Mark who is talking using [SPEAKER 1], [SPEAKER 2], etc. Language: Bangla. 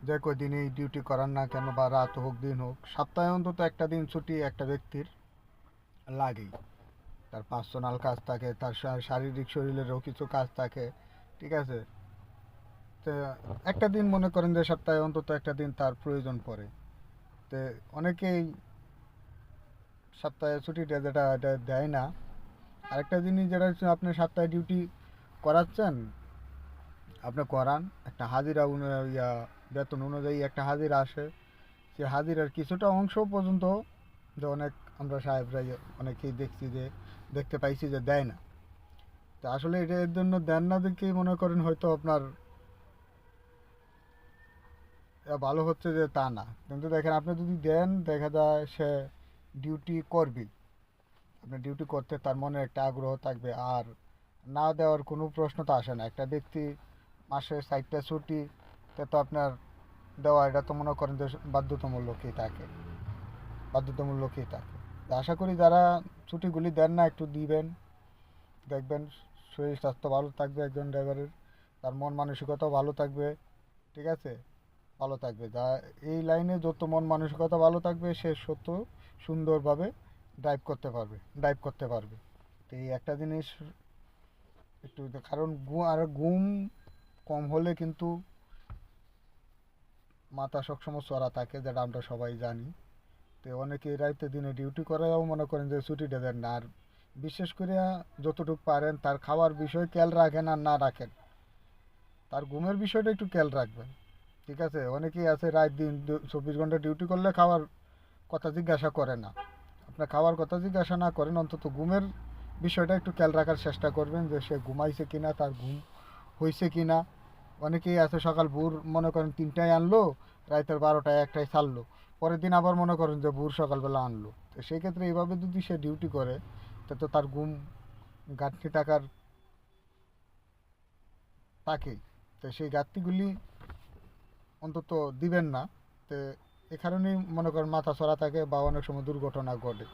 [SPEAKER 1] যে কদিনই ডিউটি করান না কেন বা রাত হোক দিন হোক, সপ্তাহে অন্তত একটা দিন ছুটি একটা ব্যক্তির লাগেই। তার পার্সোনাল কাজ থাকে, তার শারীরিক শরীরেরও কিছু কাজ থাকে, ঠিক আছে? তো একটা দিন মনে করেন যে সপ্তাহে অন্তত একটা দিন তার প্রয়োজন পড়ে। তো অনেকেই সপ্তাহে ছুটিটা যেটা এটা দেয় না। আরেকটা জিনিস যেটা হচ্ছে, আপনি সপ্তাহে ডিউটি করাচ্ছেন, আপনি করান একটা হাজিরা বেতন অনুযায়ী একটা হাজিরা আসে। সে হাজিরার কিছুটা অংশ পর্যন্ত যে অনেক আমরা সাহেবরা অনেকেই দেখছি যে দেখতে পাইছি যে দেয় না। তো আসলে এটা এর জন্য দেন না দেখেই মনে করেন হয়তো আপনার ভালো হচ্ছে যে তা না, কিন্তু দেখেন আপনি যদি দেন দেখা যায় সে ডিউটি করবে। আপনি ডিউটি করতে তার মনে একটা আগ্রহ থাকবে। আর না দেওয়ার কোনো প্রশ্ন তো আসে না। একটা ব্যক্তি মাসে 4টা ছুটি, তা তো আপনার দেওয়া এটা তো মনে করেন যে বাধ্যতামূলকই থাকে, বাধ্যতামূলকই থাকে। তো আশা করি যারা ছুটিগুলি দেন না একটু দিবেন। দেখবেন শরীর স্বাস্থ্য ভালো থাকবে একজন ড্রাইভারের, তার মন মানসিকতাও ভালো থাকবে, ঠিক আছে? ভালো থাকবে যা এই লাইনে যত মন মানসিকতা ভালো থাকবে সে সত্য সুন্দরভাবে ড্রাইভ করতে পারবে। তো এই একটা জিনিস একটু কারণ ঘুম কম হলে কিন্তু মাথা সবসময় চড়া থাকে, যেটা আমরা সবাই জানি। তো অনেকে রাইতে দিনে ডিউটি করেও মনে করেন যে ছুটিটা দেন না। আর বিশেষ করে যতটুকু পারেন তার খাওয়ার বিষয় খেয়াল রাখেন আর না রাখেন, তার ঘুমের বিষয়টা একটু খেয়াল রাখবেন, ঠিক আছে? অনেকেই আছে রাত দিন 24 ঘন্টা ডিউটি করলে খাওয়ার কথা জিজ্ঞাসা করে না। আপনার খাওয়ার কথা জিজ্ঞাসা না করেন, অন্তত ঘুমের বিষয়টা একটু খেয়াল রাখার চেষ্টা করবেন যে সে ঘুমাইছে কিনা, তার ঘুম হয়েছে কিনা। অনেকেই আছে সকাল ভোর মনে করেন 3টায় আনলো, রাতের 12টায় 1টায় ছাড়লো, পরের দিন আবার মনে করেন যে ভোর সকালবেলা আনলো। তো সেই ক্ষেত্রে এইভাবে যদি সে ডিউটি করে, তা তো তার ঘুম ঘাটতি টাকার থাকেই। তো সেই ঘাটতিগুলি অন্তত দিবেন না। তো এ কারণেই মনে করেন মাথা চড়া থাকে বা অনেক সময় দুর্ঘটনা ঘটে।